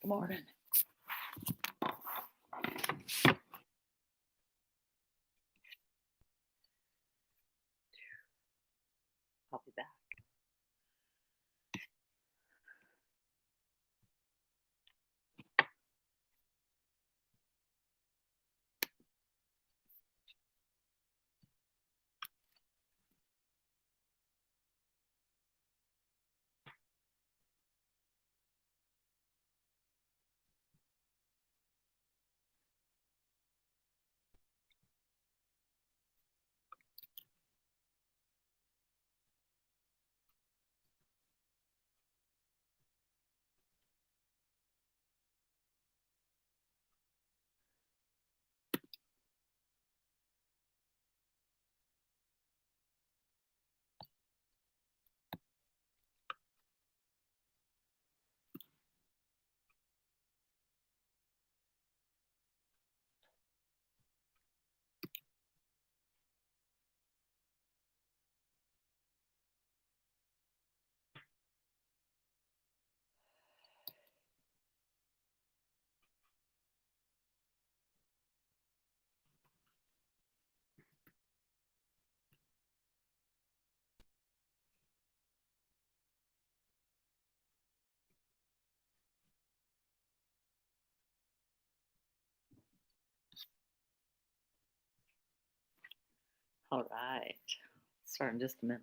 Good morning. I'll be back. All right. Start in just a minute.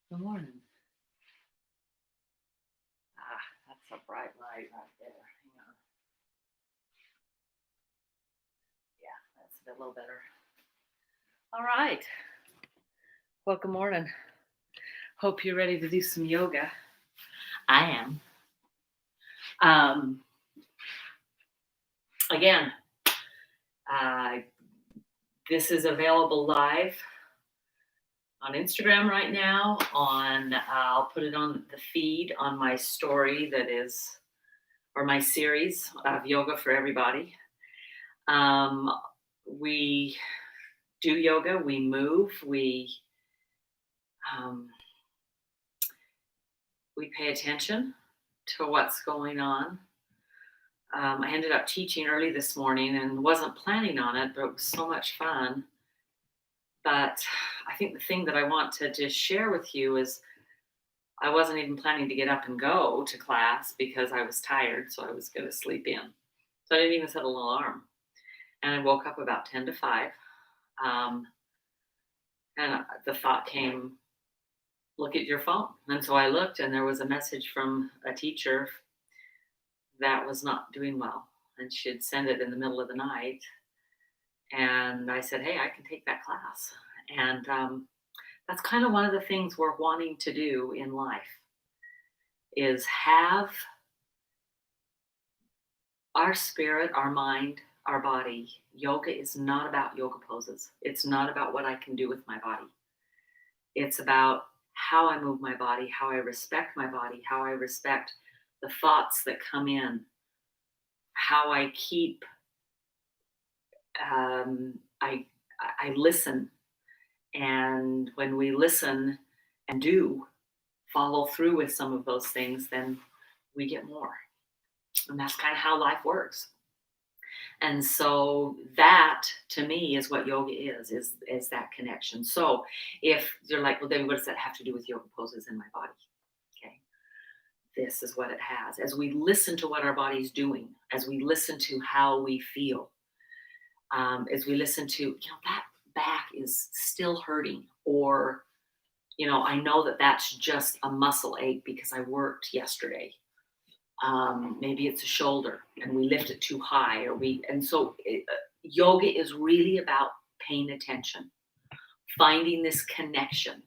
Good morning. That's a bright light right there. Hang on. Yeah, that's a little better. All right. Well, good morning. Hope you're ready to do some yoga. I am. Again, this is available live on Instagram right now. I'll put it on the feed on my story or my series of Yoga for Everybody. We do yoga, we move, we pay attention to what's going on. I ended up teaching early this morning and wasn't planning on it, but it was so much fun. But I think the thing that I want to just share with you is I wasn't even planning to get up and go to class because I was tired, so I was going to sleep in. So I didn't even set an alarm. And I woke up about 10 to 5. And the thought came, look at your phone. And so I looked, and there was a message from a teacher that was not doing well. And she'd send it in the middle of the night. And I said, hey, I can take that class. And That's kind of one of the things we're wanting to do in life is have our spirit, our mind, our body. Yoga is not about yoga poses. It's not about what I can do with my body. It's about how I move my body, how I respect my body, how I respect the thoughts that come in, how I keep um, I I listen, and when we listen and do follow through with some of those things, then we get more, and that's kind of how life works. And so that to me is what yoga is that connection. So if you're like, well, then what does that have to do with yoga poses in my body? Okay, this is what it has. As we listen to what our body's doing, as we listen to how we feel, as we listen to, that back is still hurting, or, I know that that's just a muscle ache because I worked yesterday. Maybe it's a shoulder and we lift it too high, yoga is really about paying attention, finding this connection.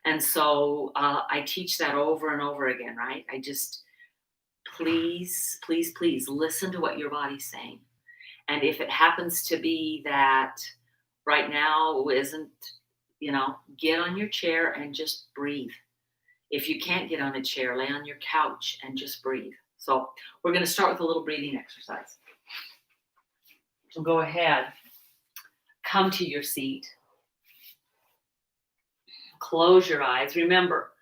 And so I teach that over and over again, right? I just, please, please, please listen to what your body's saying. And if it happens to be that right now isn't, get on your chair and just breathe. If you can't get on a chair, lay on your couch and just breathe. So we're going to start with a little breathing exercise. So go ahead, come to your seat, close your eyes. Remember,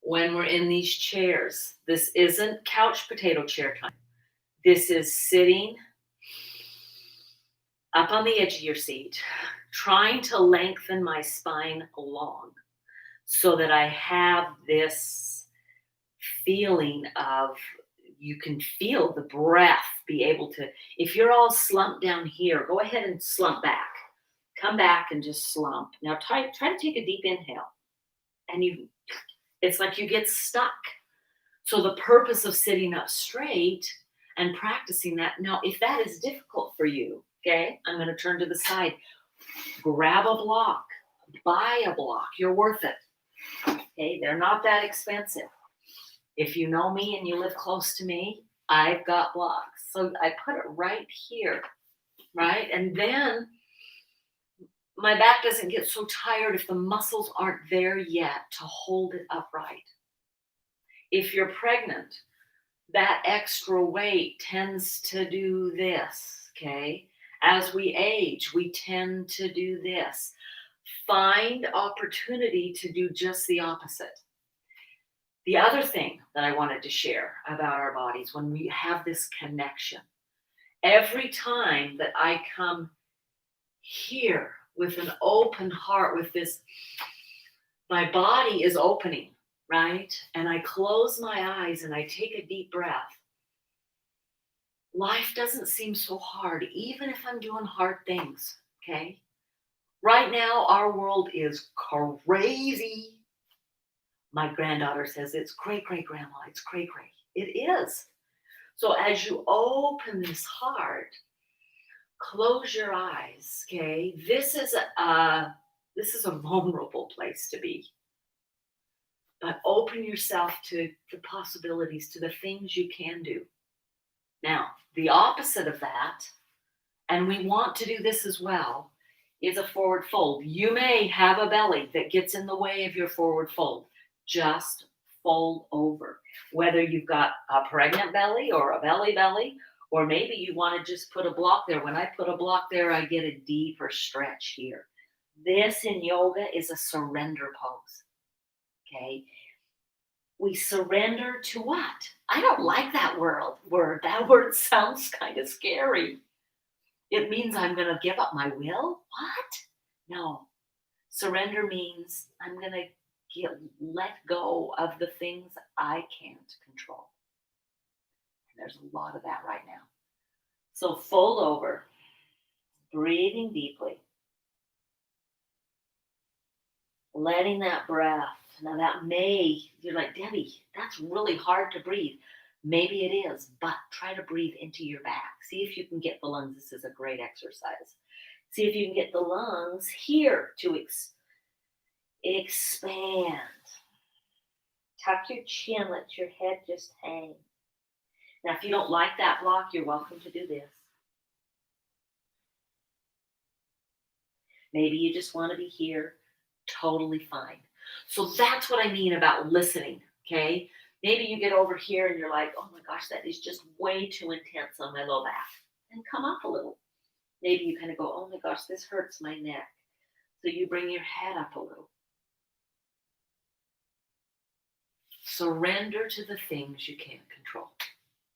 when we're in these chairs, this isn't couch potato chair time. This is sitting up on the edge of your seat, trying to lengthen my spine long so that I have this feeling of, you can feel the breath be able to, if you're all slumped down here, go ahead and slump back. Come back and just slump. Now try to take a deep inhale. And it's like you get stuck. So the purpose of sitting up straight and practicing that. Now, if that is difficult for you, okay, I'm going to turn to the side. Grab a block, buy a block. You're worth it. Okay, they're not that expensive. If you know me and you live close to me, I've got blocks. So I put it right here, right? And then my back doesn't get so tired if the muscles aren't there yet to hold it upright. If you're pregnant, that extra weight tends to do this, okay? As we age, we tend to do this. Find opportunity to do just the opposite. The other thing that I wanted to share about our bodies, when we have this connection, every time that I come here with an open heart, with this, my body is opening, right? And I close my eyes and I take a deep breath. Life doesn't seem so hard, even if I'm doing hard things, okay? Right now, our world is crazy. My granddaughter says it's cray, grandma. It's cray. It is. So as you open this heart, close your eyes, okay? This is a vulnerable place to be. But open yourself to the possibilities, to the things you can do. Now, the opposite of that, and we want to do this as well, is a forward fold. You may have a belly that gets in the way of your forward fold. Just fold over. Whether you've got a pregnant belly or a belly, or maybe you want to just put a block there. When I put a block there, I get a deeper stretch here. This in yoga is a surrender pose. Okay? We surrender to what? I don't like that word. That word sounds kind of scary. It means I'm going to give up my will? What? No. Surrender means I'm going to let go of the things I can't control. And there's a lot of that right now. So fold over, breathing deeply, letting that breath. Now you're like, Debbie, that's really hard to breathe. Maybe it is, but try to breathe into your back. See if you can get the lungs. This is a great exercise. See if you can get the lungs here to Expand. Tuck your chin, let your head just hang. Now, if you don't like that block, you're welcome to do this. Maybe you just want to be here. Totally fine. So that's what I mean about listening, okay? Maybe you get over here and you're like, oh my gosh, that is just way too intense on my low back. And come up a little. Maybe you kind of go, oh my gosh, this hurts my neck. So you bring your head up a little. Surrender to the things you can't control,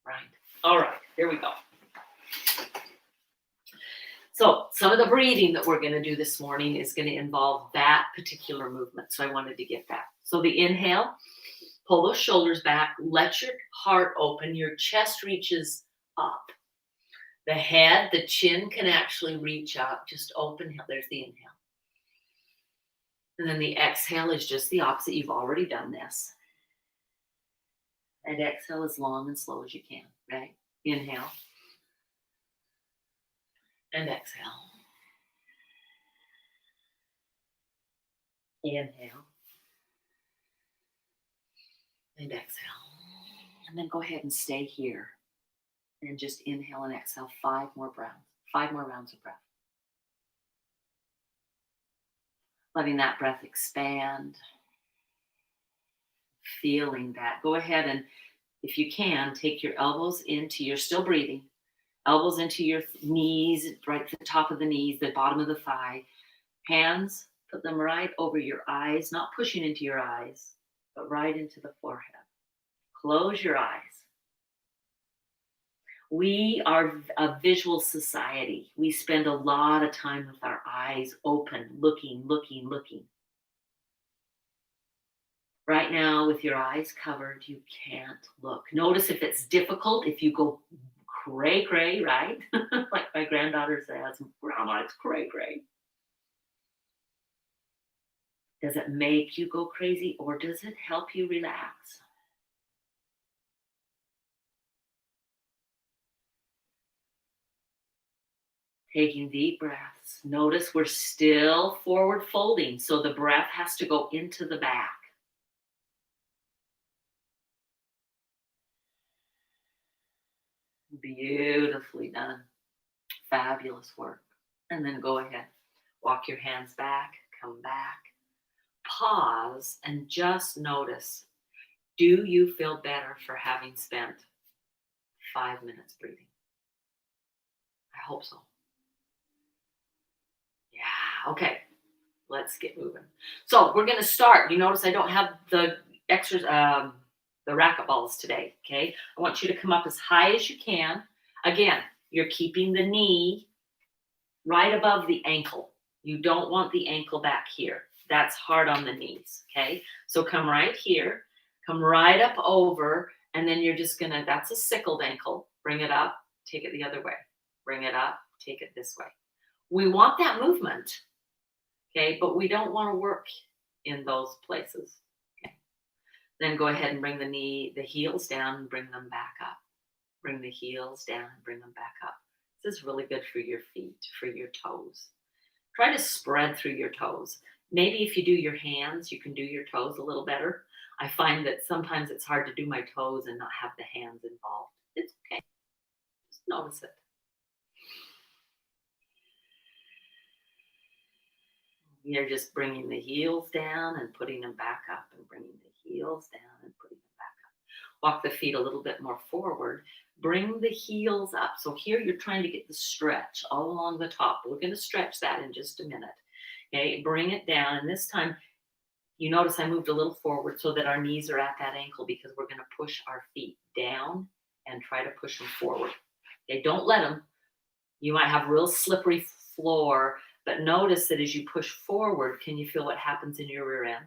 right? All right, here we go. So some of the breathing that we're going to do this morning is going to involve that particular movement. So I wanted to get that. So the inhale, pull those shoulders back, let your heart open, your chest reaches up. The head, the chin can actually reach up. Just open, there's the inhale. And then the exhale is just the opposite. You've already done this. And exhale as long and slow as you can, right? Inhale. And exhale. Inhale. And exhale. And then go ahead and stay here. And just inhale and exhale 5 more rounds of breath. Letting that breath expand. Feeling that. Go ahead and, if you can, take your elbows into, you're still breathing, elbows into your knees, right at the top of the knees, the bottom of the thigh. Hands, put them right over your eyes, not pushing into your eyes, but right into the forehead. Close your eyes. We are a visual society. We spend a lot of time with our eyes open, looking. Right now, with your eyes covered, you can't look. Notice if it's difficult, if you go cray, right? Like my granddaughter says, Grandma, it's cray. Does it make you go crazy or does it help you relax? Taking deep breaths. Notice we're still forward folding, so the breath has to go into the back. Beautifully done. Fabulous work. And then go ahead. Walk your hands back, come back. Pause and just notice. Do you feel better for having spent 5 minutes breathing? I hope so. Yeah, okay. Let's get moving. So we're going to start. You notice I don't have the the racquetballs today, okay? I want you to come up as high as you can. Again, you're keeping the knee right above the ankle. You don't want the ankle back here. That's hard on the knees, okay? So come right here, come right up over, and then you're just gonna, that's a sickled ankle. Bring it up, take it the other way. Bring it up, take it this way. We want that movement, okay? But we don't want to work in those places. Then go ahead and bring the heels down and bring them back up. Bring the heels down and bring them back up. This is really good for your feet, for your toes. Try to spread through your toes. Maybe if you do your hands, you can do your toes a little better. I find that sometimes it's hard to do my toes and not have the hands involved. It's okay. Just notice it. You're just bringing the heels down and putting them back up and bringing the heels down and putting them back up. Walk the feet a little bit more forward. Bring the heels up. So here you're trying to get the stretch all along the top. We're going to stretch that in just a minute. Okay, bring it down. And this time, you notice I moved a little forward so that our knees are at that ankle because we're going to push our feet down and try to push them forward. Okay, don't let them. You might have real slippery floor, but notice that as you push forward, can you feel what happens in your rear end?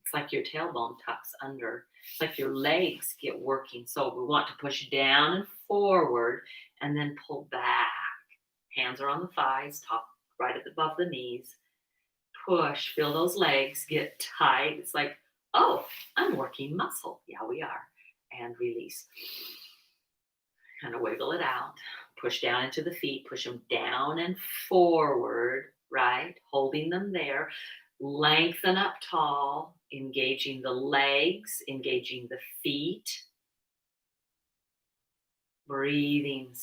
It's like your tailbone tucks under. It's like your legs get working. So we want to push down and forward and then pull back. Hands are on the thighs, top right above the knees. Push, feel those legs get tight. It's like, oh, I'm working muscle. Yeah, we are. And release. Kind of wiggle it out. Push down into the feet. Push them down and forward, right? Holding them there. Lengthen up tall, engaging the legs, engaging the feet. Breathing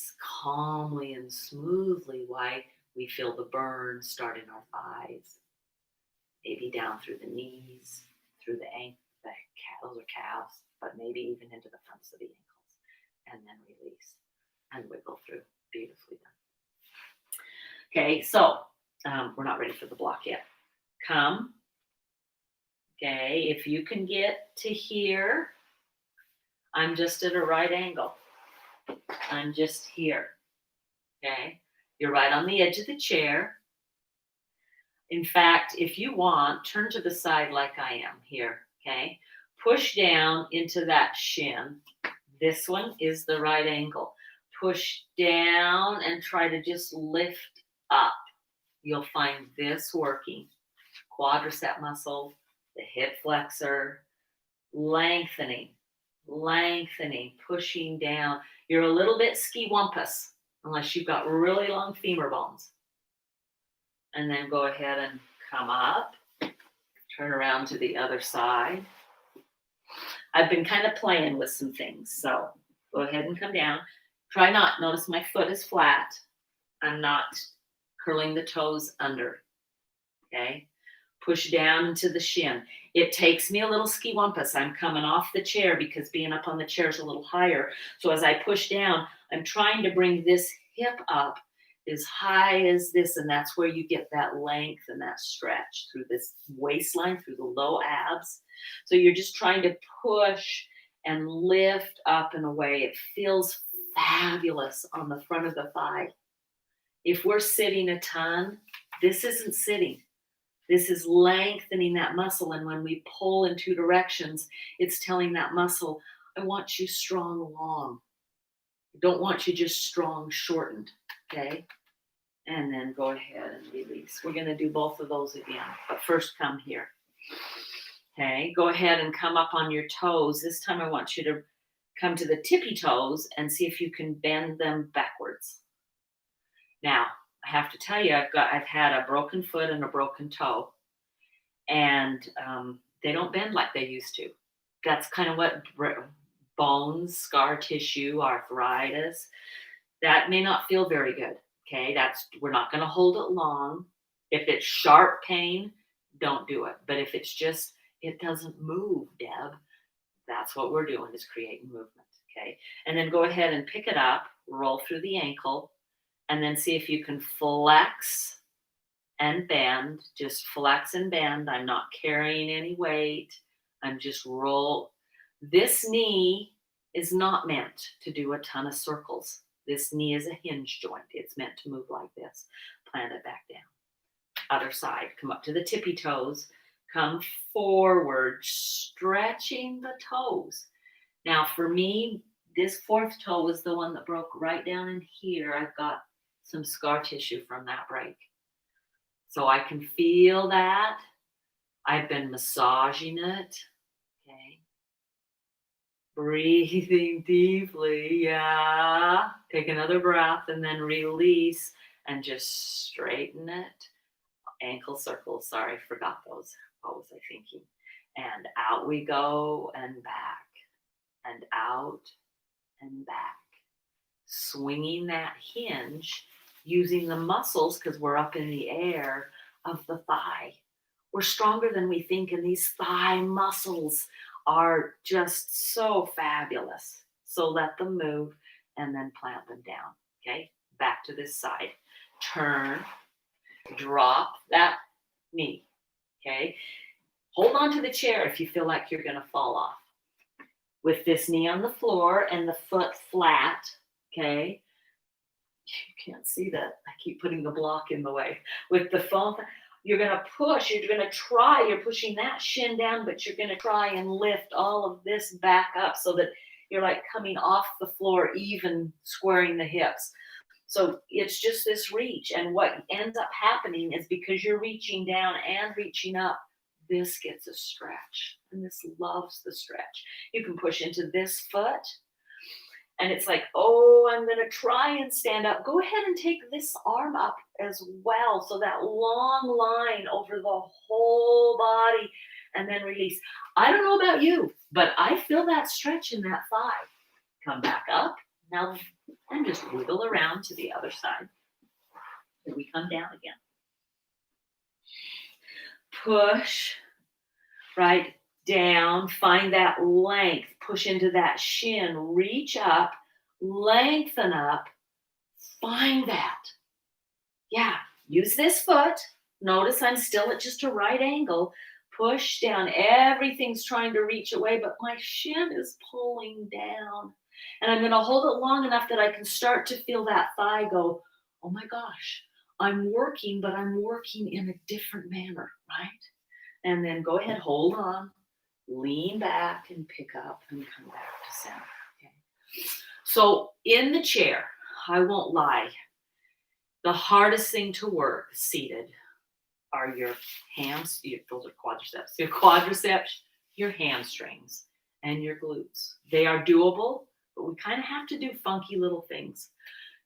calmly and smoothly while we feel the burn start in our thighs, maybe down through the knees, through the ankles, those are calves, but maybe even into the fronts of the ankles, and then release and wiggle through. Beautifully done. Okay, so we're not ready for the block yet. Come. Okay, if you can get to here, I'm just at a right angle. I'm just here. Okay, you're right on the edge of the chair. In fact, if you want, turn to the side like I am here. Okay, push down into that shin. This one is the right angle. Push down and try to just lift up. You'll find this working. Quadricep muscle, the hip flexor, lengthening, pushing down. You're a little bit ski-wumpus unless you've got really long femur bones. And then go ahead and come up, turn around to the other side. I've been kind of playing with some things, so go ahead and come down. Try not, notice my foot is flat. I'm not curling the toes under, okay? Push down into the shin. It takes me a little ski-wumpus. I'm coming off the chair because being up on the chair is a little higher. So as I push down, I'm trying to bring this hip up as high as this, and that's where you get that length and that stretch through this waistline, through the low abs. So you're just trying to push and lift up in a way. It feels fabulous on the front of the thigh. If we're sitting a ton, this isn't sitting. This is lengthening that muscle, and when we pull in two directions, it's telling that muscle, I want you strong long. I don't want you just strong shortened, okay? And then go ahead and release. We're going to do both of those again, but first come here. Okay, go ahead and come up on your toes. This time I want you to come to the tippy toes and see if you can bend them backwards. Now, I have to tell you, I've had a broken foot and a broken toe, and they don't bend like they used to. That's kind of what bones, scar tissue, arthritis, that may not feel very good. Okay, we're not going to hold it long. If it's sharp pain, don't do it. But if it's just, it doesn't move, Deb, that's what we're doing, is creating movement. Okay, and then go ahead and pick it up, roll through the ankle, and then see if you can flex and bend. Just flex and bend. I'm not carrying any weight. I'm just roll. This knee is not meant to do a ton of circles. This knee is a hinge joint. It's meant to move like this. Plant it back down. Other side. Come up to the tippy toes. Come forward, stretching the toes. Now for me, this fourth toe was the one that broke right down in here. I've got some scar tissue from that break. So I can feel that. I've been massaging it. Okay. Breathing deeply. Yeah. Take another breath and then release and just straighten it. Ankle circles. Sorry, forgot those. What was I thinking? And out we go and back and out and back. Swinging that hinge using the muscles, because we're up in the air, of the thigh. We're stronger than we think, and these thigh muscles are just so fabulous. So let them move and then plant them down. Okay, back to this side. Turn, drop that knee. Okay, hold on to the chair if you feel like you're going to fall off. With this knee on the floor and the foot flat, okay, you can't see that. I keep putting the block in the way. With the phone, you're going to push, you're going to try, you're pushing that shin down, but you're going to try and lift all of this back up so that you're like coming off the floor, even squaring the hips. So it's just this reach. And what ends up happening is because you're reaching down and reaching up, this gets a stretch, and this loves the stretch. You can push into this foot and it's like, oh, I'm going to try and stand up. Go ahead and take this arm up as well. So that long line over the whole body, and then release. I don't know about you, but I feel that stretch in that thigh. Come back up now and just wiggle around to the other side. Here we come down again. Push right down, find that length, push into that shin, reach up, lengthen up, find that. Yeah, use this foot. Notice I'm still at just a right angle. Push down. Everything's trying to reach away, but my shin is pulling down. And I'm going to hold it long enough that I can start to feel that thigh go, oh my gosh, I'm working, but I'm working in a different manner, right? And then go ahead, hold on, lean back and pick up and come back to center. Okay. So in the chair, I won't lie, the hardest thing to work seated are your hams, those are quadriceps, your hamstrings, and your glutes. They are doable, but we kind of have to do funky little things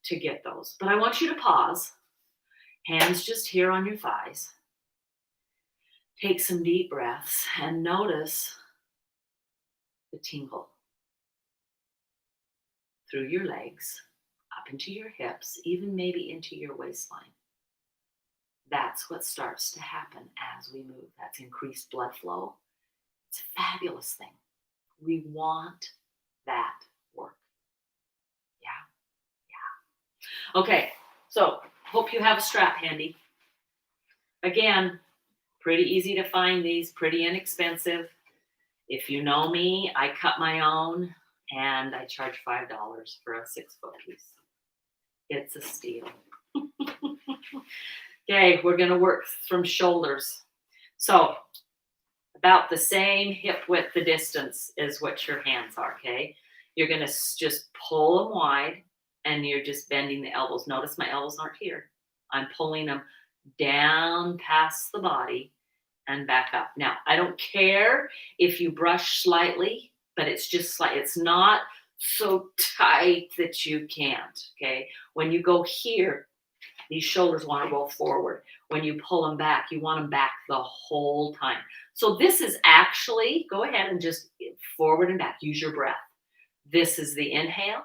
to get those. But I want you to pause, hands just here on your thighs. Take some deep breaths and notice the tingle through your legs, up into your hips, even maybe into your waistline. That's what starts to happen as we move. That's increased blood flow. It's a fabulous thing. We want that work. Yeah. Okay, so hope you have a strap handy. Again, pretty easy to find these, pretty inexpensive. If you know me, I cut my own and I charge $5 for a 6-foot piece. It's a steal. Okay, we're going to work from shoulders. So about the same hip width, the distance is what your hands are, okay? You're going to just pull them wide and you're just bending the elbows. Notice my elbows aren't here. I'm pulling them down past the body and back up. Now, I don't care if you brush slightly, but it's just slight. It's not so tight that you can't, okay? When you go here, these shoulders want to roll forward. When you pull them back, you want them back the whole time. So this is actually, go ahead and just forward and back. Use your breath. This is the inhale.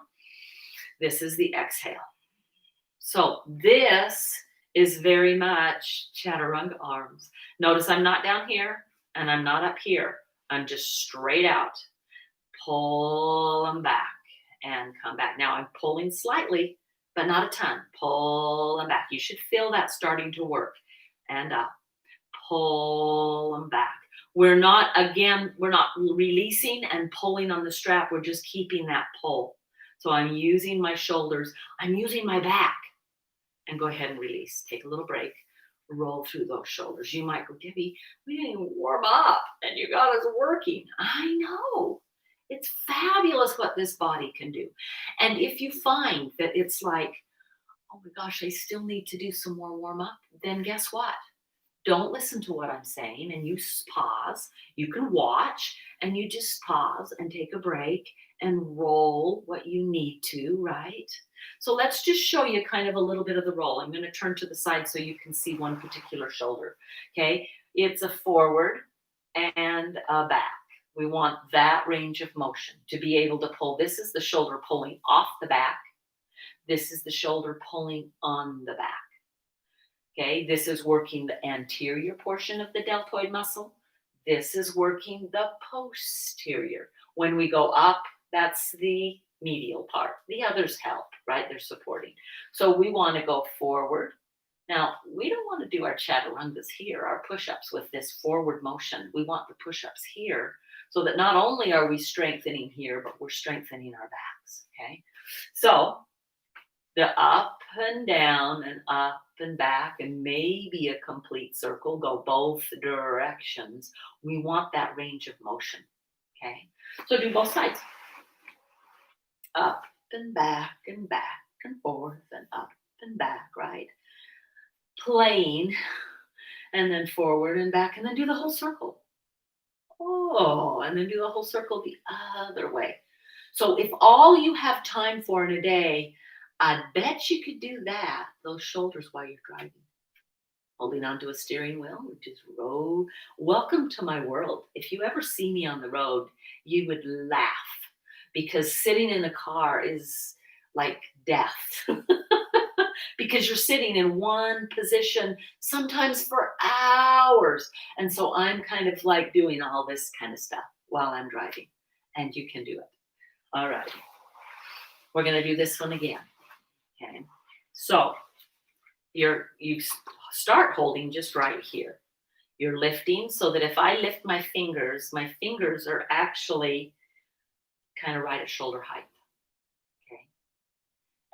This is the exhale. So this is very much chaturanga arms. Notice I'm not down here and I'm not up here. I'm just straight out. Pull them back and come back. Now I'm pulling slightly, but not a ton. Pull them back. You should feel that starting to work. And up. Pull them back. We're not releasing and pulling on the strap. We're just keeping that pull. So I'm using my shoulders. I'm using my back. And go ahead and release. Take a little break. Roll through those shoulders. You might go, Debbie, we didn't even warm up and you got us working. I know. It's fabulous what this body can do. And if you find that it's like, oh my gosh, I still need to do some more warm up, then guess what? Don't listen to what I'm saying and you pause. You can watch and you just pause and take a break and roll what you need to, right? So let's just show you kind of a little bit of the roll. I'm going to turn to the side so you can see one particular shoulder. Okay, it's a forward and a back. We want that range of motion to be able to pull. This is the shoulder pulling off the back. This is the shoulder pulling on the back. Okay, this is working the anterior portion of the deltoid muscle. This is working the posterior. When we go up, that's the medial part. The others help, right? They're supporting. So we want to go forward. Now, we don't want to do our chaturangas here, our push-ups with this forward motion. We want the push-ups here so that not only are we strengthening here, but we're strengthening our backs, okay? So the up and down and up and back and maybe a complete circle, go both directions. We want that range of motion, okay? So do both sides. Up and back and forth and up and back, right? Playing and then forward and back and then do the whole circle. Oh, and then do the whole circle the other way. So if all you have time for in a day, I bet you could do that, those shoulders while you're driving. Holding onto a steering wheel, just roll. Welcome to my world. If you ever see me on the road, you would laugh because sitting in a car is like death. Because you're sitting in one position, sometimes for hours. And so I'm kind of like doing all this kind of stuff while I'm driving, and you can do it. All right. We're going to do this one again. Okay. So you start holding just right here. You're lifting so that if I lift my fingers are actually kind of right at shoulder height. Okay.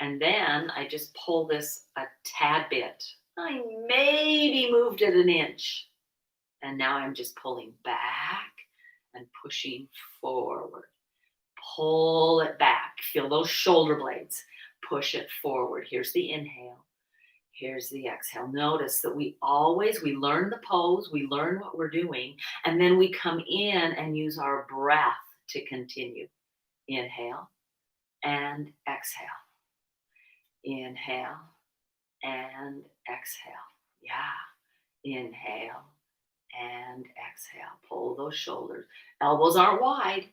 And then I just pull this a tad bit. I maybe moved it an inch. And now I'm just pulling back and pushing forward. Pull it back. Feel those shoulder blades. Push it forward. Here's the inhale. Here's the exhale. Notice that we learn the pose, we learn what we're doing, and then we come in and use our breath to continue. Inhale and exhale. Inhale and exhale. Yeah. Inhale and exhale. Pull those shoulders. Elbows aren't wide.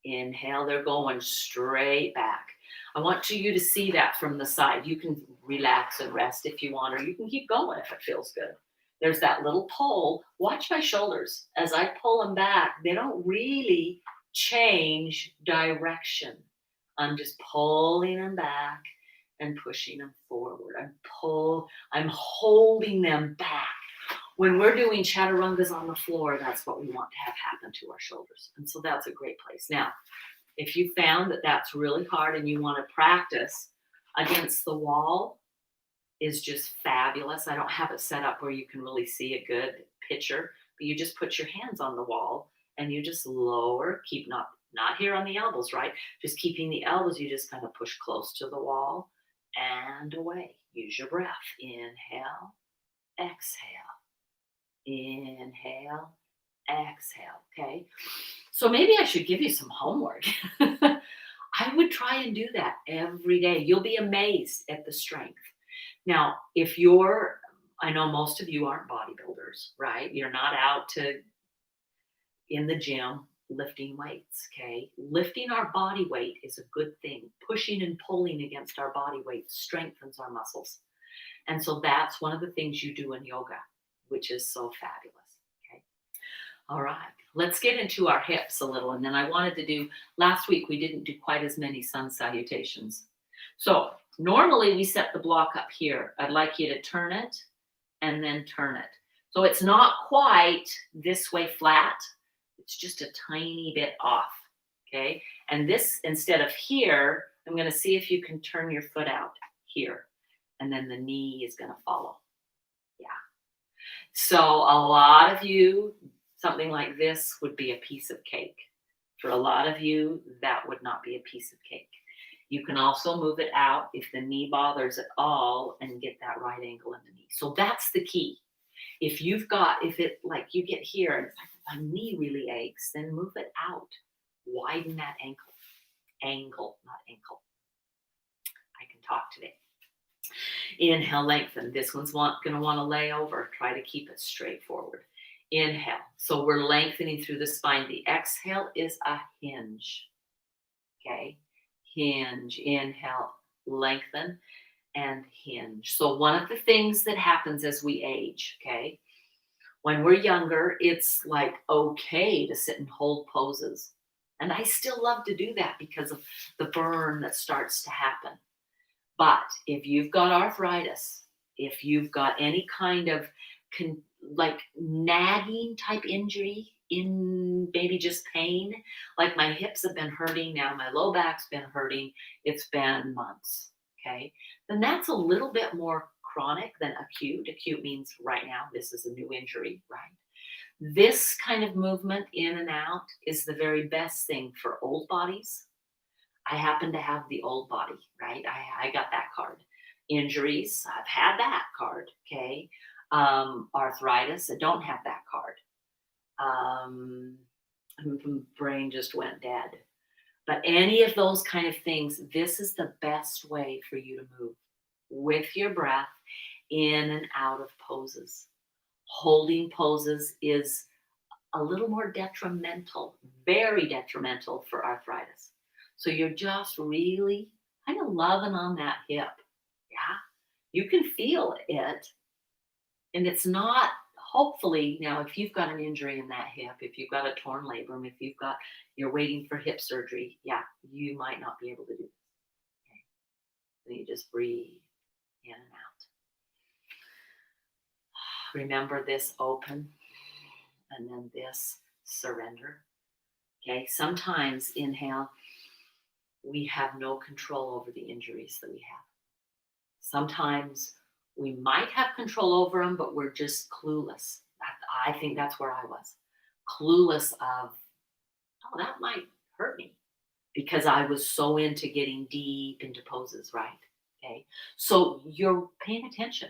Inhale, they're going straight back. I want you to see that from the side. You can relax and rest if you want, or you can keep going if it feels good. There's that little pull. Watch my shoulders. As I pull them back, they don't really change direction. I'm just pulling them back and pushing them forward. I'm holding them back. When we're doing chaturangas on the floor, that's what we want to have happen to our shoulders. And so that's a great place. Now, if you found that that's really hard and you want to practice, against the wall is just fabulous. I don't have it set up where you can really see a good picture, but you just put your hands on the wall and you just lower, keep not here on the elbows, right? Just keeping the elbows, you just kind of push close to the wall and away. Use your breath. Inhale, exhale. Inhale, exhale. Okay. So maybe I should give you some homework. I would try and do that every day. You'll be amazed at the strength. Now, I know most of you aren't bodybuilders, right? You're not out in the gym lifting weights, okay? Lifting our body weight is a good thing. Pushing and pulling against our body weight strengthens our muscles. And so that's one of the things you do in yoga, which is so fabulous. Okay. All right. Let's get into our hips a little. And then I wanted to do, last week we didn't do quite as many sun salutations. So normally we set the block up here. I'd like you to turn it and then turn it. So it's not quite this way flat. It's just a tiny bit off. Okay. And this, instead of here, I'm going to see if you can turn your foot out here. And then the knee is going to follow. Yeah. So a lot of you, something like this would be a piece of cake. For a lot of you, that would not be a piece of cake. You can also move it out if the knee bothers at all and get that right angle in the knee. So that's the key. If you get here and it's like my knee really aches, then move it out. Widen that ankle. Angle, not ankle. I can talk today. Inhale, lengthen. This one's going to want to lay over. Try to keep it straight forward. Inhale. So we're lengthening through the spine. The exhale is a hinge. Okay. Hinge. Inhale, lengthen, and hinge. So one of the things that happens as we age, okay, when we're younger, it's like okay to sit and hold poses. And I still love to do that because of the burn that starts to happen. But if you've got arthritis, if you've got any kind of nagging type injury, in maybe just pain, like my hips have been hurting now, my low back's been hurting, it's been months, okay? Then that's a little bit more chronic than acute. Acute means right now, this is a new injury, right? This kind of movement in and out is the very best thing for old bodies. I happen to have the old body, right? I got that card. Injuries, I've had that card, okay? Arthritis, I don't have that card. Brain just went dead. But any of those kind of things, this is the best way for you to move with your breath in and out of poses. Holding poses is a little more detrimental, very detrimental for arthritis. So you're just really kind of loving on that hip. Yeah. You can feel it. And it's not, hopefully, now, if you've got an injury in that hip, if you've got a torn labrum, if you're waiting for hip surgery, yeah, you might not be able to do this. Okay. So you just breathe in and out. Remember this open and then this surrender. Okay, sometimes inhale, we have no control over the injuries that we have. Sometimes we might have control over them, but we're just clueless. I think that's where I was. Clueless of, oh, that might hurt me because I was so into getting deep into poses, right? Okay, so you're paying attention.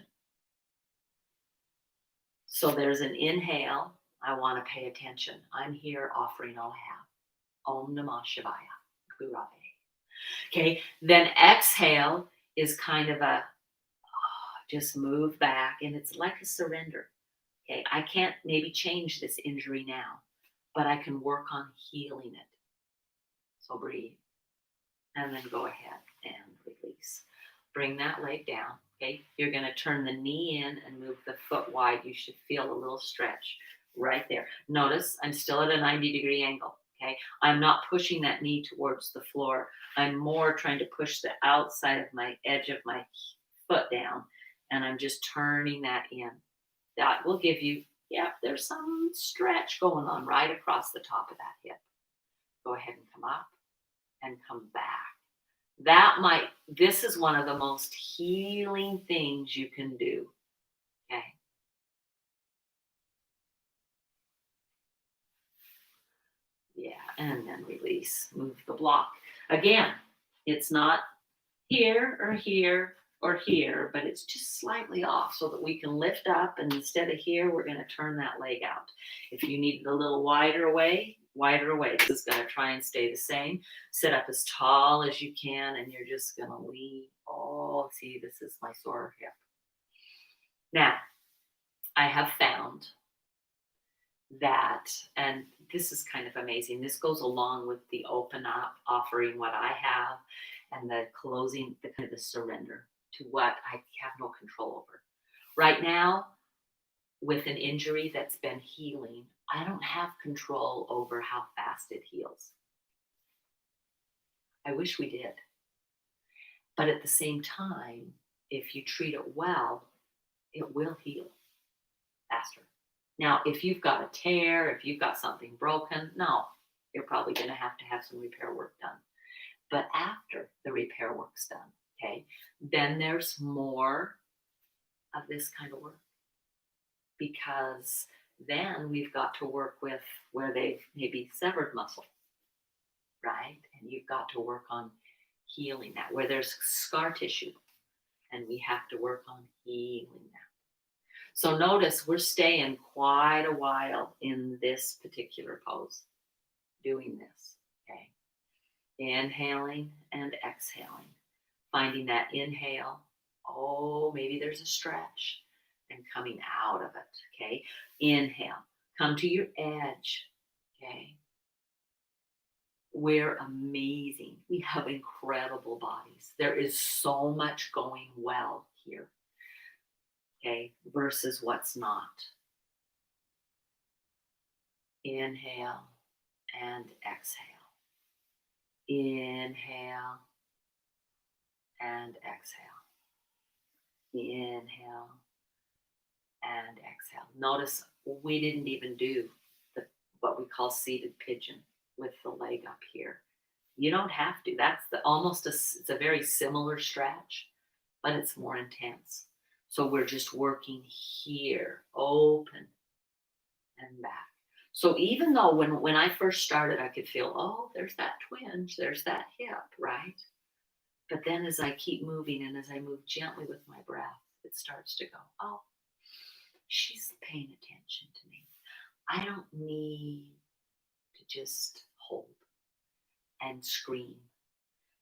So there's an inhale. I want to pay attention. I'm here offering all I have. Om Namah Shivaya. Gurave. Okay. Then exhale is kind of a just move back, and it's like a surrender. Okay. I can't maybe change this injury now, but I can work on healing it. So breathe. And then go ahead and release. Bring that leg down. Okay. You're going to turn the knee in and move the foot wide. You should feel a little stretch right there. Notice I'm still at a 90-degree angle. Okay. I'm not pushing that knee towards the floor. I'm more trying to push the outside of my edge of my foot down. And I'm just turning that in. That will give you, yeah, there's some stretch going on right across the top of that hip. Go ahead and come up and come back. This is one of the most healing things you can do. Okay. Yeah. And then release. Move the block. Again, it's not here or here or here, but it's just slightly off so that we can lift up. And instead of here, we're going to turn that leg out. If you need it a little wider away. This is going to try and stay the same. Sit up as tall as you can, and you're just going to lean. Oh, see, this is my sore hip. Now, I have found that, and this is kind of amazing. This goes along with the open up, offering what I have, and the closing, the kind of the surrender to what I have no control over. Right now, with an injury that's been healing, I don't have control over how fast it heals. I wish we did. But at the same time, if you treat it well, it will heal faster. Now, if you've got a tear, if you've got something broken, no, you're probably going to have some repair work done. But after the repair work's done, okay, then there's more of this kind of work. Because then we've got to work with where they've maybe severed muscle, right? And you've got to work on healing that, where there's scar tissue, and we have to work on healing that. So notice we're staying quite a while in this particular pose, doing this, okay? Inhaling and exhaling, finding that inhale. Oh, maybe there's a stretch. And coming out of it, okay? Inhale, come to your edge, okay? We're amazing. We have incredible bodies. There is so much going well here, okay? Versus what's not. Inhale and exhale. Inhale and exhale. Inhale and exhale. Notice we didn't even do what we call seated pigeon with the leg up here. You don't have to. That's it's a very similar stretch, but it's more intense. So we're just working here, open and back. So even though when I first started, I could feel, oh, there's that twinge, there's that hip, right? But then as I keep moving and as I move gently with my breath, it starts to go, oh, she's paying attention to me. I don't need to just hold. and scream.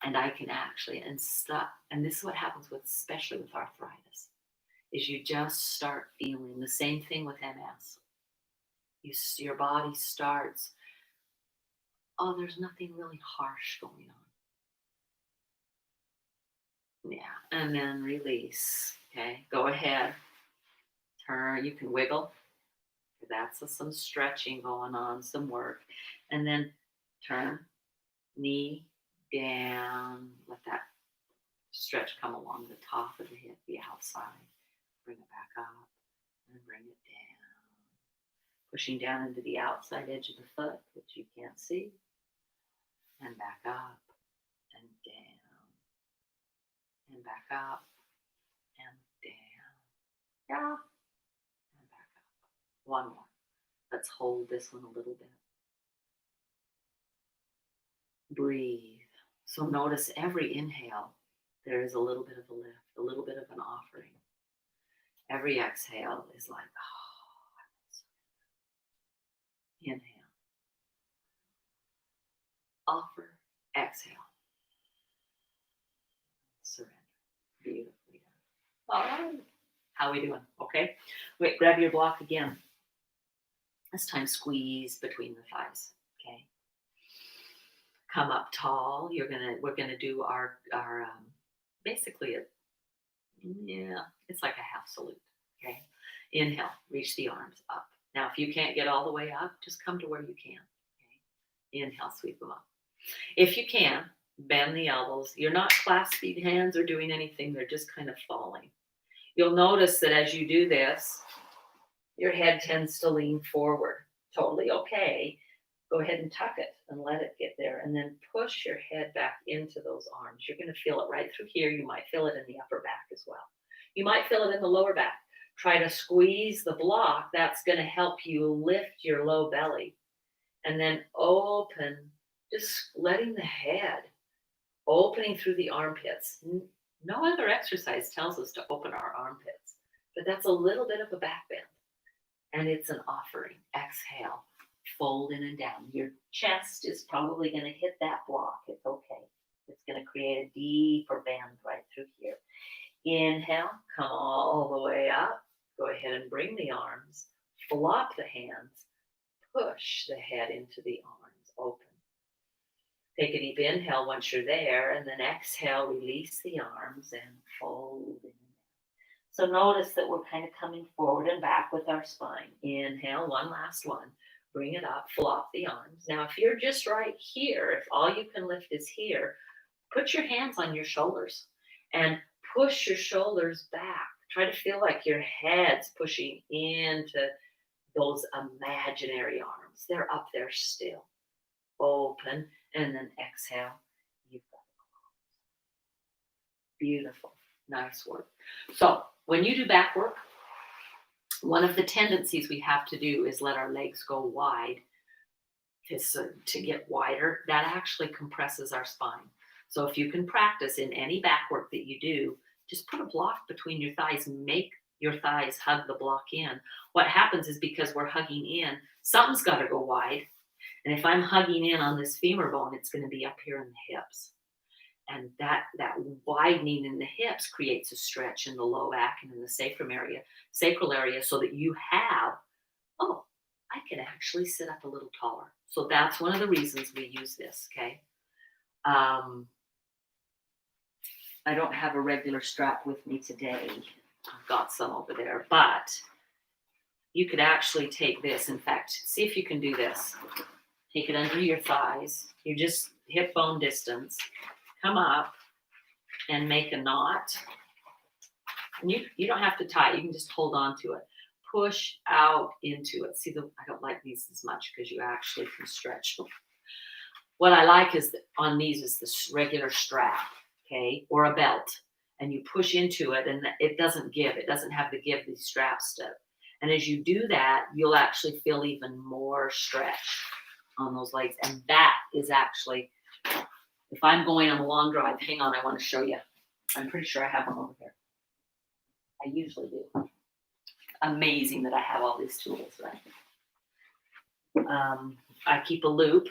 And I can actually, and stop. And this is what happens with, especially with arthritis, is you just start feeling the same thing with MS. Your body starts, oh, there's nothing really harsh going on. Yeah. And then release. Okay. Go ahead. Turn. You can wiggle. That's some stretching going on, some work. And then turn. Knee down. Let that stretch come along the top of the hip, the outside. Bring it back up and bring it down. Pushing down into the outside edge of the foot, which you can't see. And back up and down. And back up and down. Yeah. And back up. One more. Let's hold this one a little bit. Breathe. So notice every inhale, there is a little bit of a lift, a little bit of an offering. Every exhale is like, oh, inhale. Offer, exhale. Surrender. Beautifully done. All right. How are we doing? Okay. Wait, grab your block again. This time squeeze between the thighs. Okay. Come up tall. We're gonna do our basically it's like a half salute. Okay. Inhale, reach the arms up. Now, if you can't get all the way up, just come to where you can. Okay. Inhale, sweep them up. If you can, bend the elbows. You're not clasping hands or doing anything. They're just kind of falling. You'll notice that as you do this, your head tends to lean forward. Totally okay. Go ahead and tuck it and let it get there. And then push your head back into those arms. You're going to feel it right through here. You might feel it in the upper back as well. You might feel it in the lower back. Try to squeeze the block. That's going to help you lift your low belly. And then open, just letting the head, opening through the armpits. No other exercise tells us to open our armpits, but that's a little bit of a back bend. And it's an offering. Exhale. Fold in and down. Your chest is probably going to hit that block. It's okay. It's going to create a deeper bend right through here. Inhale, come all the way up. Go ahead and bring the arms. Flop the hands. Push the head into the arms. Open. Take a deep inhale once you're there, and then exhale, release the arms and fold in. So notice that we're kind of coming forward and back with our spine. Inhale, one last one. Bring it up, flop the arms. Now, if you're just right here, if all you can lift is here, put your hands on your shoulders and push your shoulders back. Try to feel like your head's pushing into those imaginary arms. They're up there still. Open, and then exhale. You've got it. Beautiful. Nice work. So when you do back work, one of the tendencies we have to do is let our legs go wide to get wider. That actually compresses our spine. So if you can practice in any back work that you do, just put a block between your thighs. Make your thighs hug the block in. What happens is because we're hugging in, something's got to go wide. And if I'm hugging in on this femur bone, it's going to be up here in the hips. And that widening in the hips creates a stretch in the low back and in the sacral area, so that you have, oh, I can actually sit up a little taller. So that's one of the reasons we use this, okay? I don't have a regular strap with me today. I've got some over there, but you could actually take this. In fact, see if you can do this. Take it under your thighs. You just hip bone distance. Come up and make a knot. And you don't have to tie it. You can just hold on to it. Push out into it. See, I don't like these as much because you actually can stretch them. What I like is that on these is this regular strap, okay, or a belt. And you push into it and it doesn't give. It doesn't have the give these straps do. And as you do that, you'll actually feel even more stretch on those legs. And that is actually, if I'm going on a long drive, hang on, I want to show you. I'm pretty sure I have one over here. I usually do. Amazing that I have all these tools, right? I keep a loop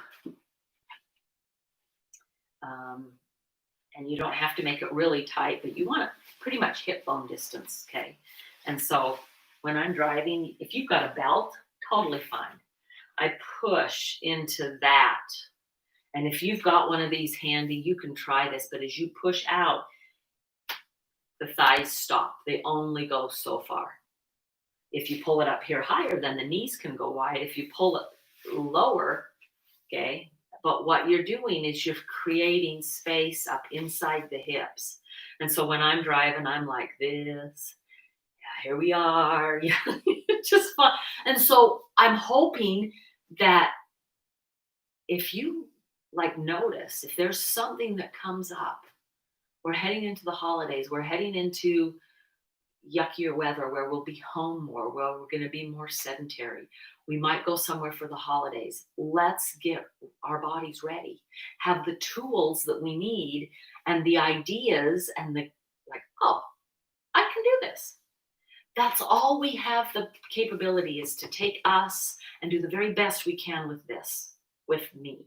And you don't have to make it really tight, but you want it pretty much hip bone distance, okay? And so when I'm driving, if you've got a belt, totally fine. I push into that. And if you've got one of these handy, you can try this, but as you push out, the thighs stop. They only go so far. If you pull it up here higher, then the knees can go wide. If you pull it lower, okay, but what you're doing is you're creating space up inside the hips. And so when I'm driving, I'm like this. Yeah, here we are. Yeah, it's just fun. And so I'm hoping that if you like notice, if there's something that comes up, we're heading into the holidays, we're heading into yuckier weather where we'll be home more, where we're going to be more sedentary. We might go somewhere for the holidays. Let's get our bodies ready, have the tools that we need and the ideas and the like, oh, I can do this. That's all we have the capability is to take us and do the very best we can with this, with me,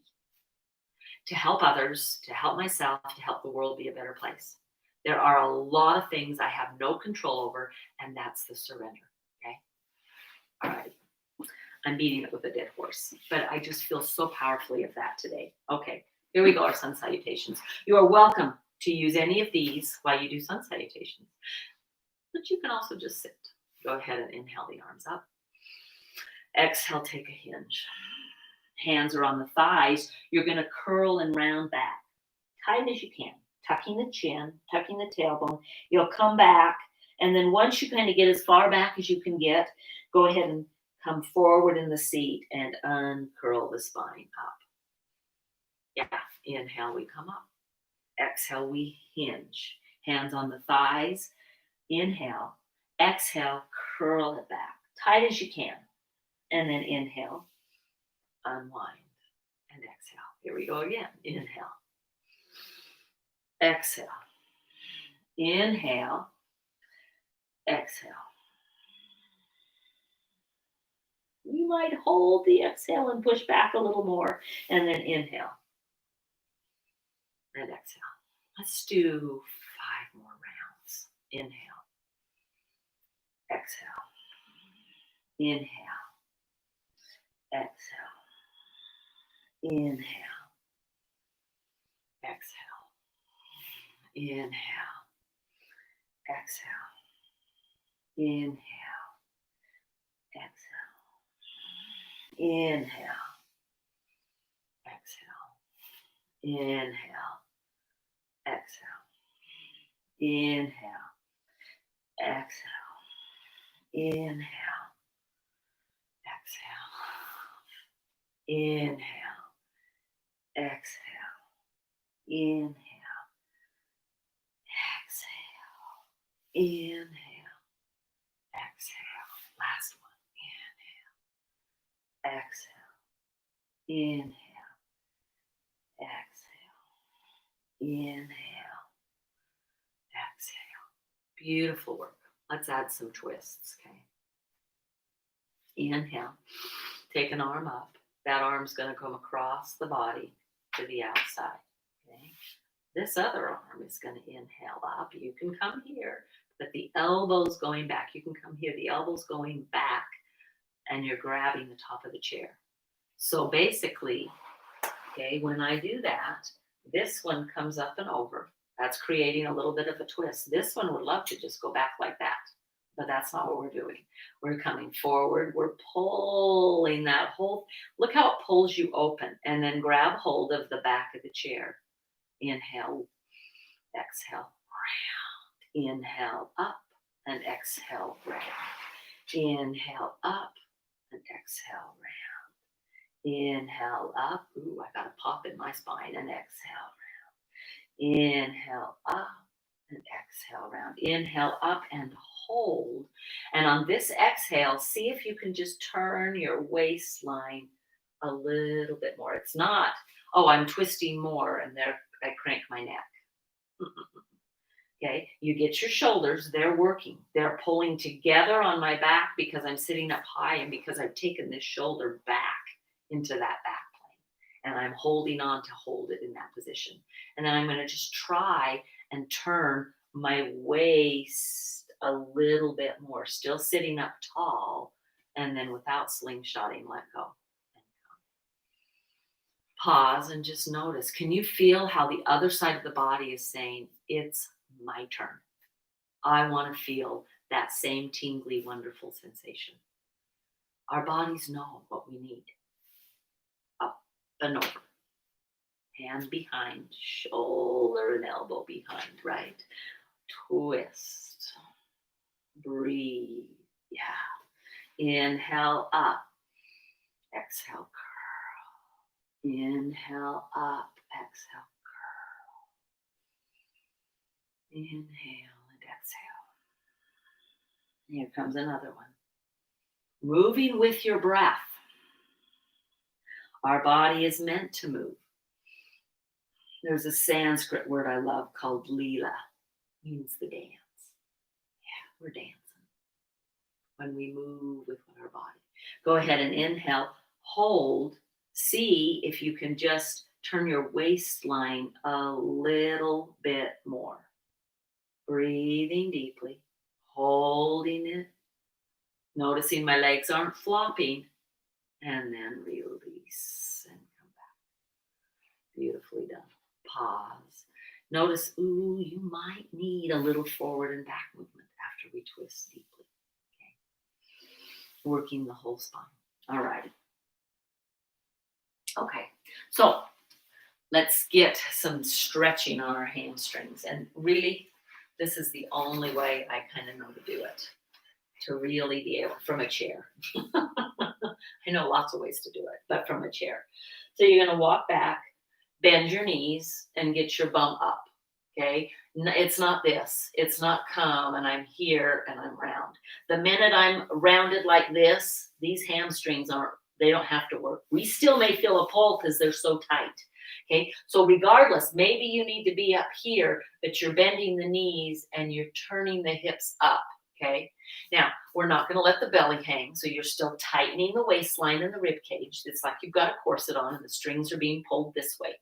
to help others, to help myself, to help the world be a better place. There are a lot of things I have no control over, and that's the surrender. Okay. All right. I'm beating it with a dead horse, but I just feel so powerfully of that today. Okay. Here we go. Our sun salutations. You are welcome to use any of these while you do sun salutations, but you can also just sit. Go ahead and inhale the arms up. Exhale, take a hinge. Hands are on the thighs. You're going to curl and round back, tight as you can. Tucking the chin, tucking the tailbone. You'll come back, and then once you kind of get as far back as you can get, go ahead and come forward in the seat and uncurl the spine up. Yeah, inhale, we come up. Exhale, we hinge. Hands on the thighs. Inhale. Exhale, curl it back, tight as you can. And then inhale, unwind, and exhale. Here we go again. Inhale. Exhale. Inhale. Exhale. You might hold the exhale and push back a little more, and then inhale. And exhale. Let's do 5 more rounds. Inhale. Exhale. Inhale. Exhale. Inhale. Exhale. Inhale. Exhale. Inhale. Exhale. Inhale. Exhale. Inhale. Exhale. Inhale. Exhale. Inhale. Exhale. Inhale. Exhale. Inhale. Inhale, exhale, last one, inhale, exhale, inhale, exhale, inhale, exhale. Beautiful work. Let's add some twists, okay? Inhale, take an arm up. That arm's going to come across the body to the outside, okay? This other arm is going to inhale up. You can come here, but the elbow's going back. You can come here. The elbow's going back, and you're grabbing the top of the chair. So basically, okay, when I do that, this one comes up and over. That's creating a little bit of a twist. This one would love to just go back like that, but that's not what we're doing. We're coming forward. We're pulling that whole, look how it pulls you open, and then grab hold of the back of the chair. Inhale, exhale, round. Inhale, up, and exhale, round. Inhale, up, and exhale, round. Inhale, up. Ooh, I got a pop in my spine, and exhale, round. Inhale, up, and exhale, round. Inhale, up, and hold. And on this exhale, see if you can just turn your waistline a little bit more. It's not, oh, I'm twisting more, and there I crank my neck. Okay, you get your shoulders, they're working. They're pulling together on my back because I'm sitting up high and because I've taken this shoulder back into that back plane. And I'm holding on to hold it in that position. And then I'm going to just try and turn my waist a little bit more, still sitting up tall, and then without slingshotting, let go. Pause and just notice. Can you feel how the other side of the body is saying, it's my turn? I want to feel that same tingly, wonderful sensation. Our bodies know what we need. Up and over. Hand behind, shoulder and elbow behind, right? Twist. Breathe. Yeah. Inhale up. Exhale, curl. Inhale up. Exhale, curl. Inhale and exhale. Here comes another one. Moving with your breath. Our body is meant to move. There's a Sanskrit word I love called Leela. Means the dance. Yeah, we're dancing when we move with our body. Go ahead and inhale, hold. See if you can just turn your waistline a little bit more. Breathing deeply, holding it, noticing my legs aren't flopping, and then release and come back. Beautifully done. Pause. Notice, ooh, you might need a little forward and back movement after we twist deeply. Okay. Working the whole spine. All right. Okay. So let's get some stretching on our hamstrings. And really, this is the only way I kind of know to do it. To really be able, from a chair. I know lots of ways to do it, but from a chair. So you're going to walk back, bend your knees, and get your bum up. Okay. It's not this. It's not come and I'm here and I'm round. The minute I'm rounded like this, these hamstrings they don't have to work. We still may feel a pull because they're so tight. Okay. So regardless, maybe you need to be up here, but you're bending the knees and you're turning the hips up. Okay. Now, we're not going to let the belly hang. So you're still tightening the waistline and the rib cage. It's like you've got a corset on and the strings are being pulled this way.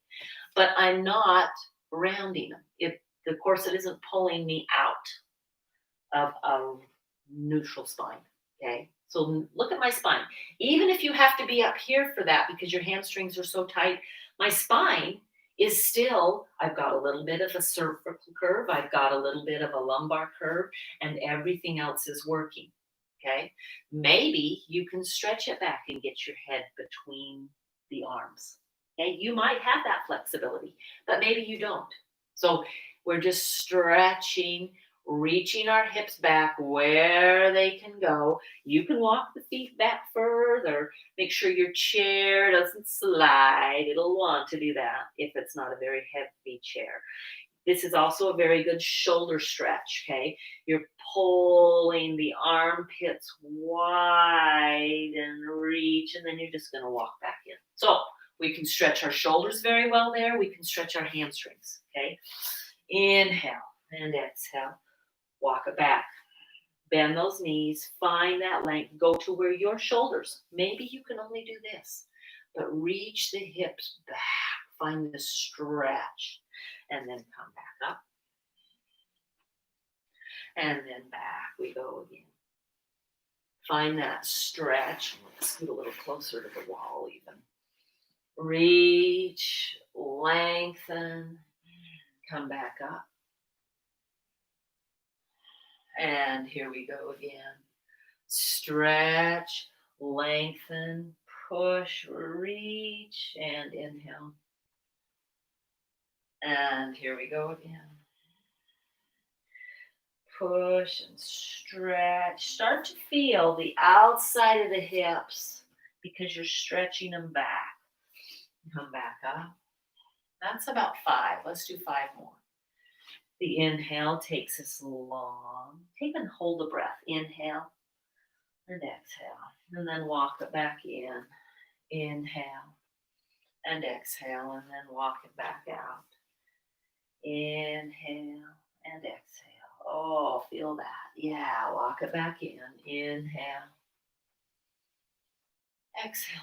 But I'm not rounding them. If the corset isn't pulling me out of a neutral spine. Okay. So look at my spine. Even if you have to be up here for that because your hamstrings are so tight, my spine is still, I've got a little bit of a cervical curve, I've got a little bit of a lumbar curve, and everything else is working. Okay. Maybe you can stretch it back and get your head between the arms. Okay. You might have that flexibility, but maybe you don't. So we're just stretching, reaching our hips back where they can go. You can walk the feet back further. Make sure your chair doesn't slide. It'll want to do that if it's not a very heavy chair. This is also a very good shoulder stretch, okay? You're pulling the armpits wide and reach, and then you're just going to walk back in. So we can stretch our shoulders very well there. We can stretch our hamstrings, okay? Inhale and exhale. Walk it back. Bend those knees. Find that length. Go to where your shoulders. Maybe you can only do this, but reach the hips back. Find the stretch. And then come back up. And then back we go again. Find that stretch. Let's scoot a little closer to the wall even. Reach, lengthen, come back up. And here we go again. Stretch, lengthen, push, reach, and inhale. And here we go again. Push and stretch. Start to feel the outside of the hips because you're stretching them back. Come back up. That's about 5. Let's do 5 more. The inhale takes us long. Take and hold the breath. Inhale and exhale. And then walk it back in. Inhale and exhale. And then walk it back out. Inhale and exhale. Oh, feel that. Yeah, walk it back in. Inhale. Exhale.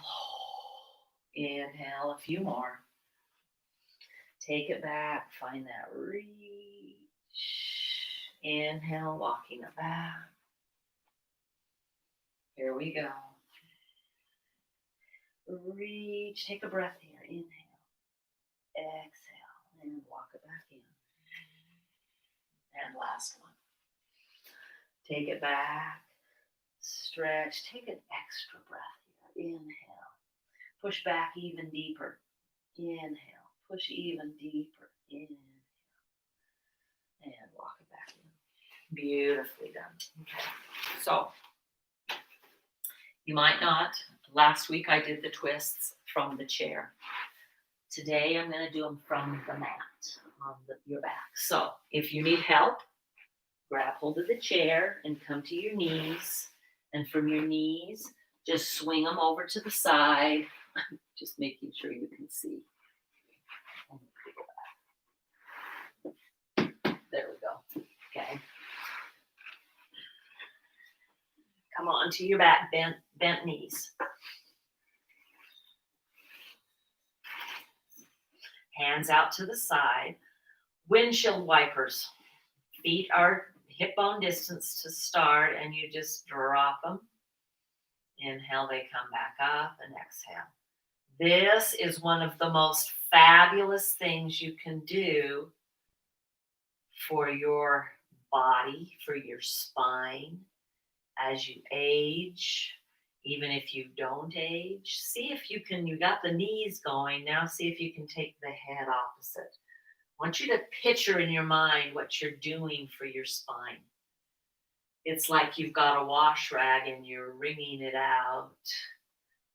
Inhale, a few more. Take it back, find that reach. Inhale, walking it back. Here we go. Reach, take a breath here. Inhale, exhale, and walk it back in. And last one. Take it back, stretch, take an extra breath here. Inhale, push back even deeper. Inhale, push even deeper. Inhale, and walk it back in. Beautifully done. Okay. So, you might not. Last week I did the twists from the chair. Today I'm going to do them from the mat on your back. So, if you need help, grab hold of the chair and come to your knees. And from your knees, just swing them over to the side. Just making sure you can see. There we go. Okay. Come on to your back, bent knees. Hands out to the side. Windshield wipers. Feet are hip bone distance to start, and you just drop them. Inhale, they come back up, and exhale. This is one of the most fabulous things you can do for your body, for your spine, as you age, even if you don't age. See if you can, you got the knees going, now see if you can take the head opposite. I want you to picture in your mind what you're doing for your spine. It's like you've got a wash rag and you're wringing it out,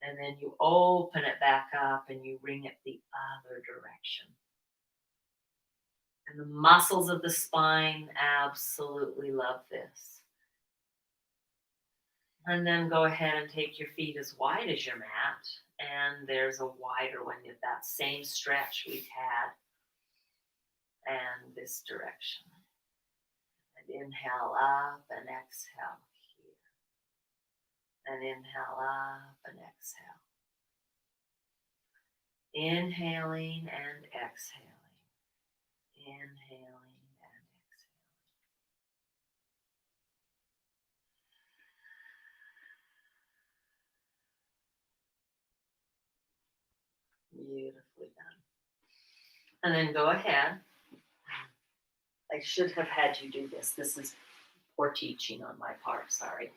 and then you open it back up and you wring it the other direction. And the muscles of the spine absolutely love this. And then go ahead and take your feet as wide as your mat, and there's a wider one, that same stretch we've had. And this direction. And inhale up and exhale here. And inhale up and exhale. Inhaling and exhaling. Inhaling and exhaling. Beautifully done. And then go ahead. I should have had you do this. This is poor teaching on my part, sorry.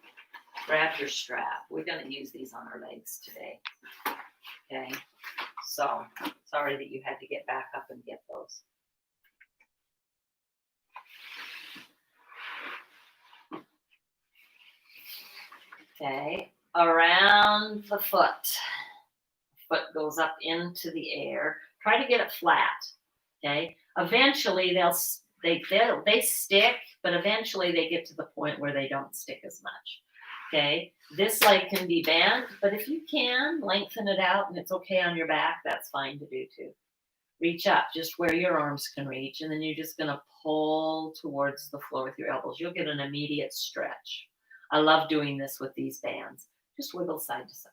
Grab your strap. We're going to use these on our legs today. Okay? So, sorry that you had to get back up and get those. Okay, around the foot. Foot goes up into the air. Try to get it flat. Okay? Eventually they stick, but eventually they get to the point where they don't stick as much. Okay, this leg can be bent, but if you can lengthen it out and it's okay on your back, that's fine to do too. Reach up just where your arms can reach, and then you're just going to pull towards the floor with your elbows. You'll get an immediate stretch. I love doing this with these bands. Just wiggle side to side.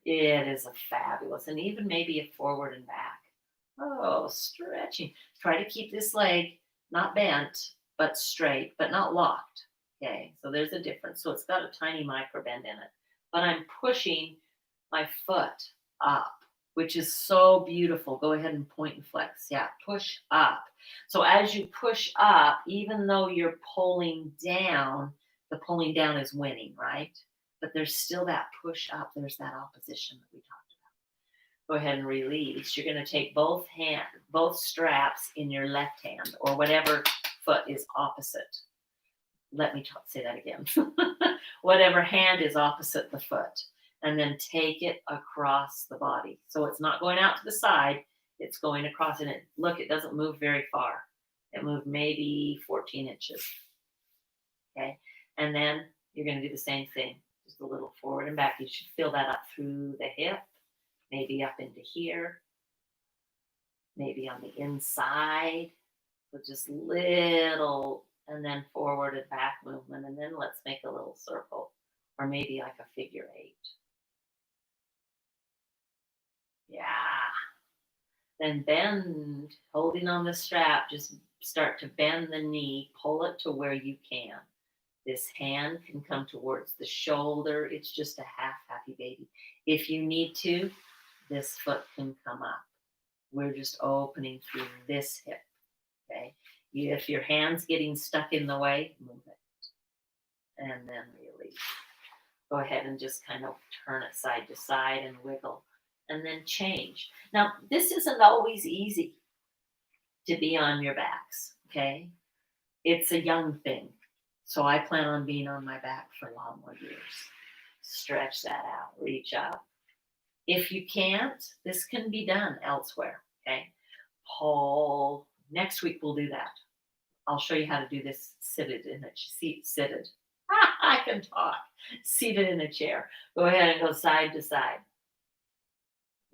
It is a fabulous, and even maybe a forward and back. Oh, stretching. Try to keep this leg not bent, but straight, but not locked. Okay, so there's a difference. So it's got a tiny micro bend in it, but I'm pushing my foot up, which is so beautiful. Go ahead and point and flex. Yeah, push up. So as you push up, even though you're pulling down, the pulling down is winning, right? But there's still that push up. There's that opposition that we talked about. Go ahead and release. You're going to take both straps in your left hand, or whatever foot is opposite. Let me say that again. Whatever hand is opposite the foot, and then take it across the body. So it's not going out to the side, it's going across. And it doesn't move very far. It moved maybe 14 inches. Okay. And then you're going to do the same thing. Just a little forward and back. You should feel that up through the hip, maybe up into here, maybe on the inside. So just little, and then forward and back movement. And then let's make a little circle or maybe like a figure eight. Yeah. Then bend, holding on the strap, just start to bend the knee, pull it to where you can. This hand can come towards the shoulder. It's just a half happy baby. If you need to, this foot can come up. We're just opening through this hip. Okay. If your hand's getting stuck in the way, move it. And then release. Go ahead and just kind of turn it side to side and wiggle. And then change. Now, this isn't always easy to be on your backs. Okay. It's a young thing. So I plan on being on my back for a lot more years. Stretch that out, reach up. If you can't, this can be done elsewhere. Okay. Pull. Next week we'll do that. I'll show you how to do this seated in a seat. Seated. I can talk. Seated in a chair. Go ahead and go side to side.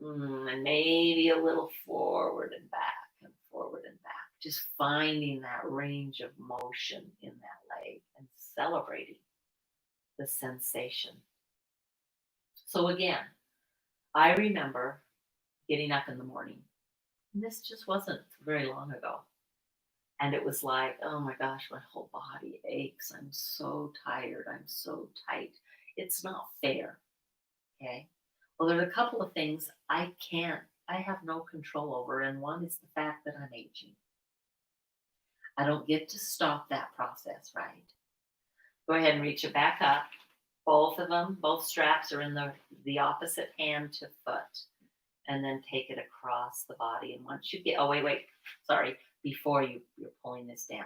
And maybe a little forward and back and forward and back. Just finding that range of motion in that leg and celebrating the sensation. So again, I remember getting up in the morning. And this just wasn't very long ago. And it was like, oh my gosh, my whole body aches. I'm so tired. I'm so tight. It's not fair. Okay. Well, there's a couple of things I have no control over. And one is the fact that I'm aging. I don't get to stop that process, right? Go ahead and reach it back up. Both of them, both straps are in the opposite hand to foot. And then take it across the body. And once you get, sorry, before you're pulling this down.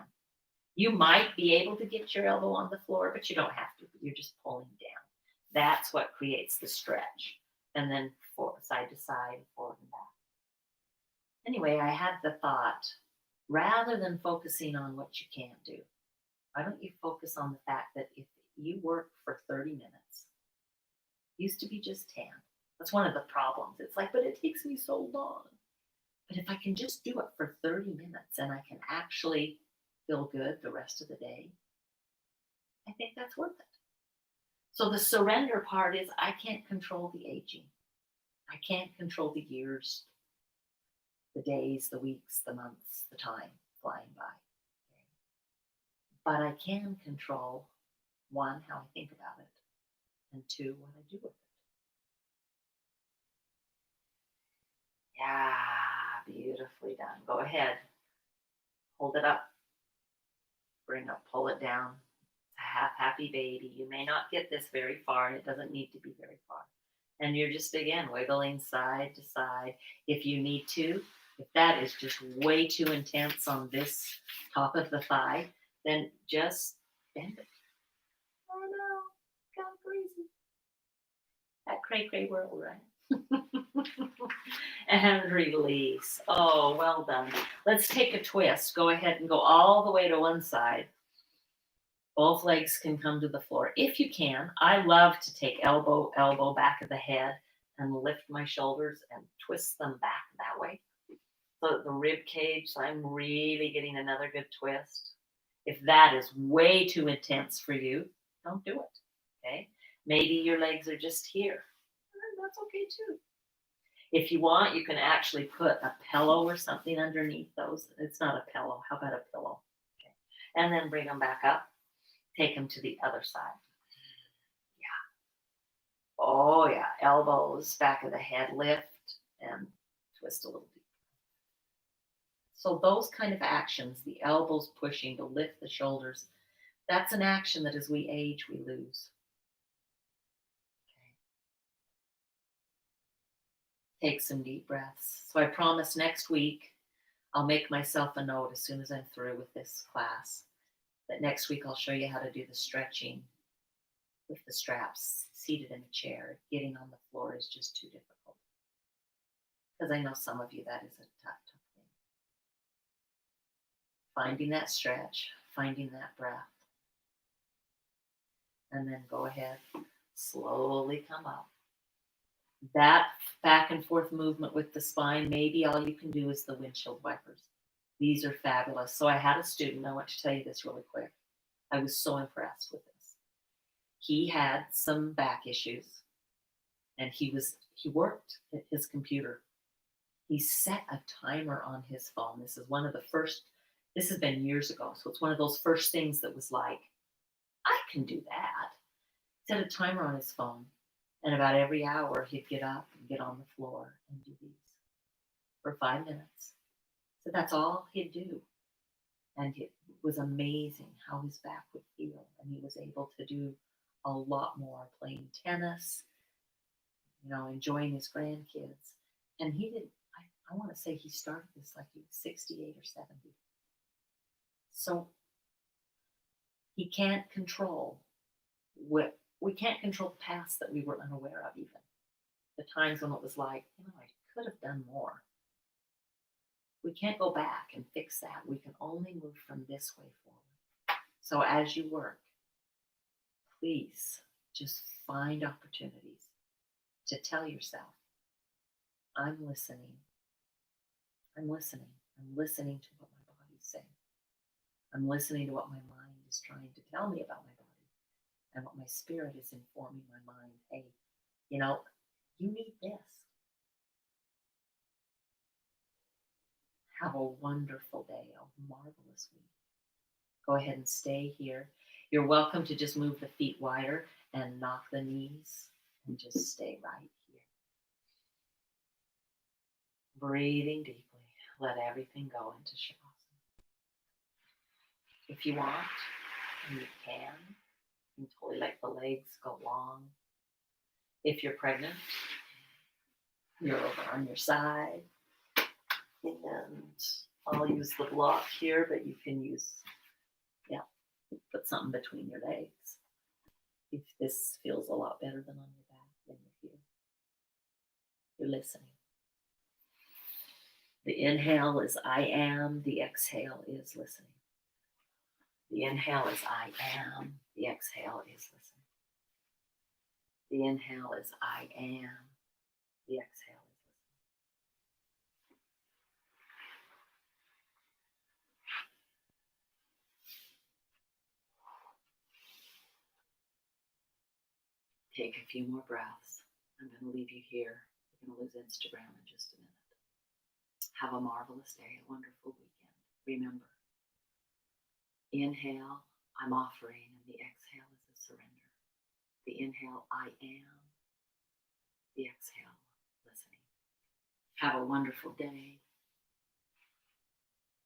You might be able to get your elbow on the floor, but you don't have to. You're just pulling down. That's what creates the stretch. And then side to side, forward and back. Anyway, I had the thought, rather than focusing on what you can't do, why don't you focus on the fact that if you work for 30 minutes, used to be just 10. That's one of the problems. It's like, but it takes me so long. But if I can just do it for 30 minutes and I can actually feel good the rest of the day, I think that's worth it. So the surrender part is I can't control the aging. I can't control the years, the days, the weeks, the months, the time flying by. Okay? But I can control, one, how I think about it, and two, what I do with it. Yeah, beautifully done. Go ahead. Hold it up. Bring up, pull it down. It's a half happy baby. You may not get this very far. It doesn't need to be very far. And you're just, again, wiggling side to side. If you need to, if that is just way too intense on this top of the thigh, then just bend it. Oh no, gone crazy. That cray world, right? And release. Oh, well done. Let's take a twist. Go ahead and go all the way to one side. Both legs can come to the floor. If you can, I love to take elbow, back of the head and lift my shoulders and twist them back that way. So the rib cage, so I'm really getting another good twist. If that is way too intense for you, don't do it. Okay? Maybe your legs are just here. That's okay too. If you want, you can actually put a pillow or something underneath those. It's not a pillow. How about a pillow? Okay. And then bring them back up. Take them to the other side. Yeah. Oh, yeah. Elbows, back of the head, lift and twist a little deeper. So those kind of actions, the elbows pushing to lift the shoulders, that's an action that as we age, we lose. Take some deep breaths. So I promise next week, I'll make myself a note as soon as I'm through with this class, that next week I'll show you how to do the stretching with the straps seated in a chair. Getting on the floor is just too difficult. Because I know some of you, that is a tough thing. Finding that stretch, finding that breath. And then go ahead, slowly come up. That back and forth movement with the spine, maybe all you can do is the windshield wipers. These are fabulous. So I had a student, I want to tell you this really quick. I was so impressed with this. He had some back issues, and he worked at his computer. He set a timer on his phone. This is one of the first. This has been years ago, so it's one of those first things that was like, I can do that. Set a timer on his phone, and about every hour he'd get up and get on the floor and do these for 5 minutes. So that's all he'd do. And it was amazing how his back would feel. And he was able to do a lot more, playing tennis, enjoying his grandkids. And he did, I want to say he started this like he was 68 or 70. So he can't control what we can't control the past that we were unaware of, even the times when it was like, I could have done more. We can't go back and fix that. We can only move from this way forward. So as you work, please just find opportunities to tell yourself, I'm listening. I'm listening. I'm listening to what my body's saying. I'm listening to what my mind is trying to tell me about my body, and what my spirit is informing my mind. Hey, you need this. Have a wonderful day, a marvelous week. Go ahead and stay here. You're welcome to just move the feet wider and knock the knees and just stay right here. Breathing deeply. Let everything go into Shavasana. If you want, and you can totally let the legs go long. If you're pregnant, you're over on your side. And I'll use the block here, but you can put something between your legs. If this feels a lot better than on your back, then you're here. You're listening. The inhale is I am, the exhale is listening. The inhale is I am, the exhale is listening. The inhale is I am, the exhale is listening. Take a few more breaths. I'm going to leave you here. We're going to lose Instagram in just a minute. Have a marvelous day, a wonderful weekend. Remember, inhale, I'm offering, and the exhale is a surrender. The inhale, I am. The exhale, listening. Have a wonderful day.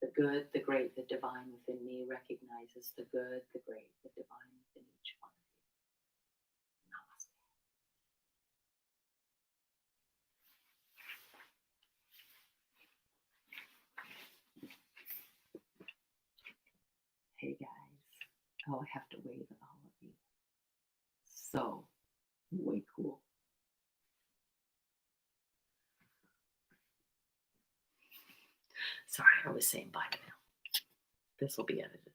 The good, the great, the divine within me recognizes the good, the great, the divine within each one of you. Namaste. Hey guys. Oh, I have to wave at all of you. So way cool. Sorry, I was saying bye now. This will be edited.